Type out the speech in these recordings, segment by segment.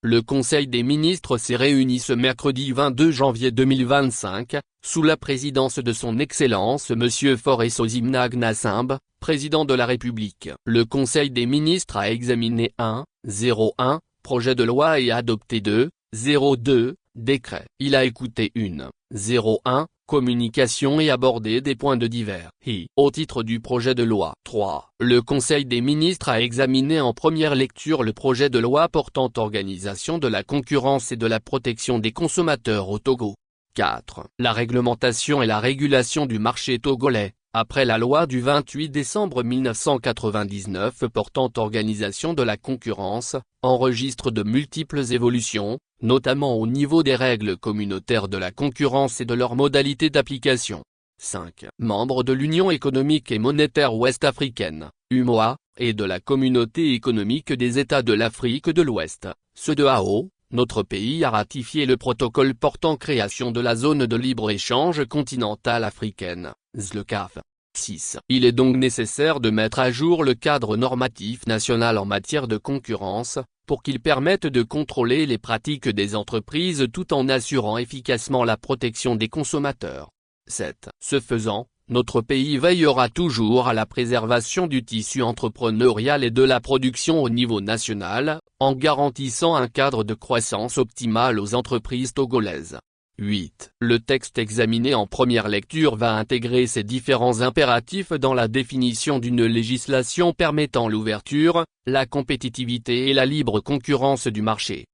Le Conseil des ministres s'est réuni ce mercredi 22 janvier 2025, sous la présidence de son Excellence Monsieur Faure Sozimna Gnassingbé, président de la République. Le Conseil des ministres a examiné 1.01 projet de loi et adopté 2.02 décret. Il a écouté 1.01 communication et abordé des points de divers. Au titre du projet de loi 3, le Conseil des ministres a examiné en première lecture le projet de loi portant organisation de la concurrence et de la protection des consommateurs au Togo. 4. La réglementation et la régulation du marché togolais, après la loi du 28 décembre 1999 portant organisation de la concurrence, enregistre de multiples évolutions, notamment au niveau des règles communautaires de la concurrence et de leurs modalités d'application. 5. Membre de l'Union économique et monétaire ouest-africaine, UEMOA, et de la Communauté économique des États de l'Afrique de l'Ouest, CEDEAO, notre pays a ratifié le protocole portant création de la zone de libre-échange continentale africaine, ZLECAf. 6. Il est donc nécessaire de mettre à jour le cadre normatif national en matière de concurrence, pour qu'il permette de contrôler les pratiques des entreprises tout en assurant efficacement la protection des consommateurs. 7. Ce faisant, notre pays veillera toujours à la préservation du tissu entrepreneurial et de la production au niveau national, en garantissant un cadre de croissance optimal aux entreprises togolaises. 8. Le texte examiné en première lecture va intégrer ces différents impératifs dans la définition d'une législation permettant l'ouverture, la compétitivité et la libre concurrence du marché.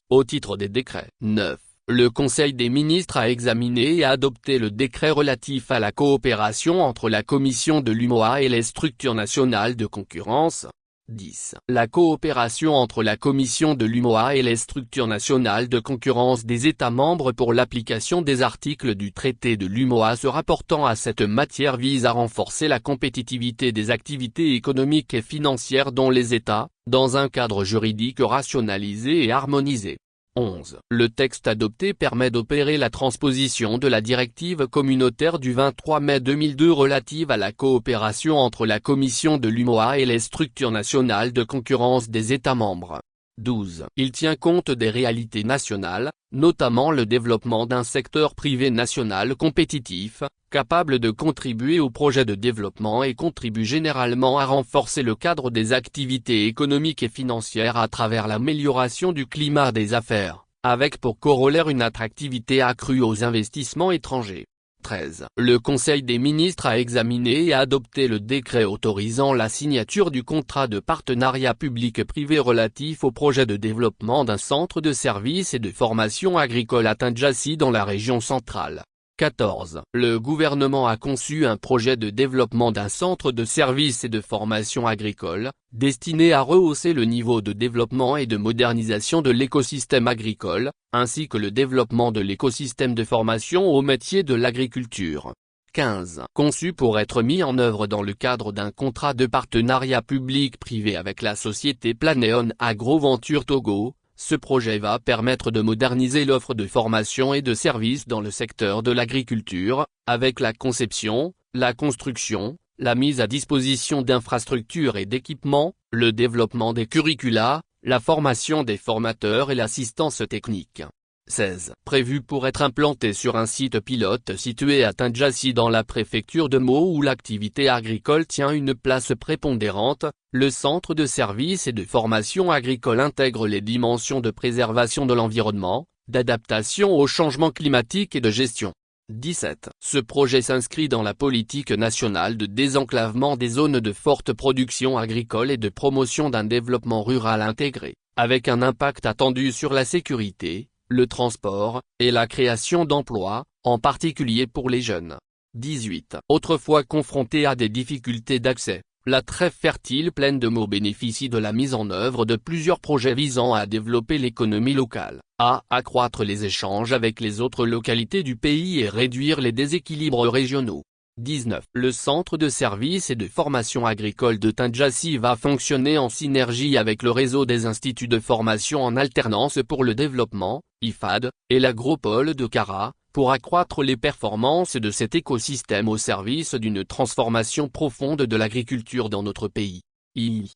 Au titre des décrets. 9. Le Conseil des ministres a examiné et adopté le décret relatif à la coopération entre la Commission de l'UEMOA et les structures nationales de concurrence. 10. La coopération entre la Commission de l'UEMOA et les structures nationales de concurrence des États membres pour l'application des articles du traité de l'UEMOA se rapportant à cette matière vise à renforcer la compétitivité des activités économiques et financières dont les États, dans un cadre juridique rationalisé et harmonisé. 11. Le texte adopté permet d'opérer la transposition de la directive communautaire du 23 mai 2002 relative à la coopération entre la Commission de l'UEMOA et les structures nationales de concurrence des États membres. 12. Il tient compte des réalités nationales, notamment le développement d'un secteur privé national compétitif, capable de contribuer au projet de développement et contribue généralement à renforcer le cadre des activités économiques et financières à travers l'amélioration du climat des affaires, avec pour corollaire une attractivité accrue aux investissements étrangers. 13. Le Conseil des ministres a examiné et adopté le décret autorisant la signature du contrat de partenariat public-privé relatif au projet de développement d'un centre de services et de formation agricole à Tindjassi dans la région centrale. 14. Le gouvernement a conçu un projet de développement d'un centre de services et de formation agricole, destiné à rehausser le niveau de développement et de modernisation de l'écosystème agricole, ainsi que le développement de l'écosystème de formation aux métiers de l'agriculture. 15. Conçu pour être mis en œuvre dans le cadre d'un contrat de partenariat public-privé avec la société Planéon Agroventure Togo, ce projet va permettre de moderniser l'offre de formation et de services dans le secteur de l'agriculture, avec la conception, la construction, la mise à disposition d'infrastructures et d'équipements, le développement des curricula, la formation des formateurs et l'assistance technique. 16. Prévu pour être implanté sur un site pilote situé à Tindjassi dans la préfecture de Mo où l'activité agricole tient une place prépondérante, le centre de services et de formation agricole intègre les dimensions de préservation de l'environnement, d'adaptation au changement climatique et de gestion. 17. Ce projet s'inscrit dans la politique nationale de désenclavement des zones de forte production agricole et de promotion d'un développement rural intégré, avec un impact attendu sur la sécurité, le transport, et la création d'emplois, en particulier pour les jeunes. 18. Autrefois confrontée à des difficultés d'accès, la très fertile plaine de Mo bénéficie de la mise en œuvre de plusieurs projets visant à développer l'économie locale, à accroître les échanges avec les autres localités du pays et réduire les déséquilibres régionaux. 19. Le centre de services et de formation agricole de Tindjassi va fonctionner en synergie avec le réseau des instituts de formation en alternance pour le développement, IFAD, et l'agropole de Kara, pour accroître les performances de cet écosystème au service d'une transformation profonde de l'agriculture dans notre pays.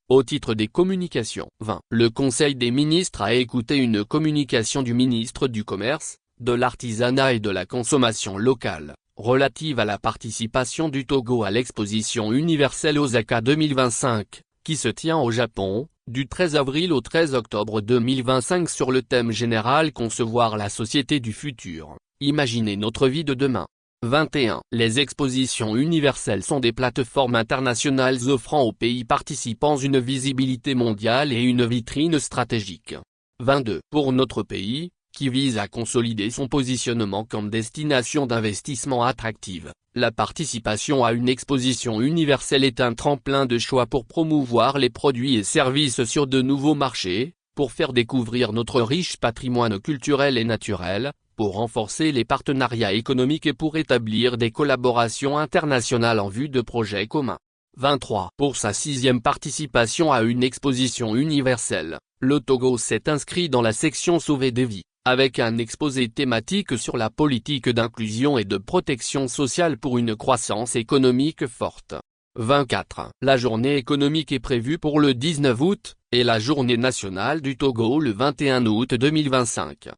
Au titre des communications. 20. Le Conseil des ministres a écouté une communication du ministre du Commerce, de l'Artisanat et de la Consommation locale, relative à la participation du Togo à l'exposition universelle Osaka 2025, qui se tient au Japon, du 13 avril au 13 octobre 2025 sur le thème général Concevoir la société du futur, imaginer notre vie de demain. 21. Les expositions universelles sont des plateformes internationales offrant aux pays participants une visibilité mondiale et une vitrine stratégique. 22. Pour notre pays, qui vise à consolider son positionnement comme destination d'investissement attractive, la participation à une exposition universelle est un tremplin de choix pour promouvoir les produits et services sur de nouveaux marchés, pour faire découvrir notre riche patrimoine culturel et naturel, pour renforcer les partenariats économiques et pour établir des collaborations internationales en vue de projets communs. 23. Pour sa 6e participation à une exposition universelle, le Togo s'est inscrit dans la section Sauver des vies, avec un exposé thématique sur la politique d'inclusion et de protection sociale pour une croissance économique forte. 24. La journée économique est prévue pour le 19 août, et la journée nationale du Togo le 21 août 2025.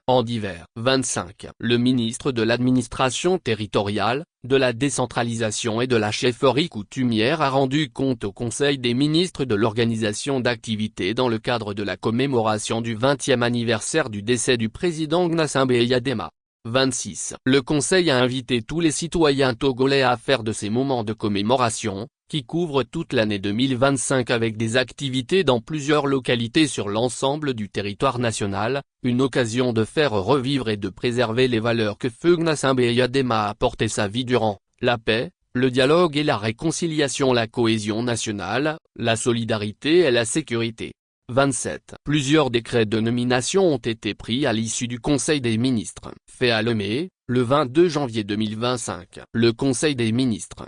En divers. 25. Le ministre de l'administration territoriale, de la décentralisation et de la chefferie coutumière a rendu compte au Conseil des ministres de l'organisation d'activités dans le cadre de la commémoration du 20e anniversaire du décès du président Gnassingbé Eyadema. 26. Le Conseil a invité tous les citoyens togolais à faire de ces moments de commémoration, qui couvrent toute l'année 2025 avec des activités dans plusieurs localités sur l'ensemble du territoire national, une occasion de faire revivre et de préserver les valeurs que Feu Gnassingbé Eyadema a apportées sa vie durant, la paix, le dialogue et la réconciliation, la cohésion nationale, la solidarité et la sécurité. 27. Plusieurs décrets de nomination ont été pris à l'issue du Conseil des ministres, fait à Lomé, le 22 janvier 2025. Le Conseil des ministres,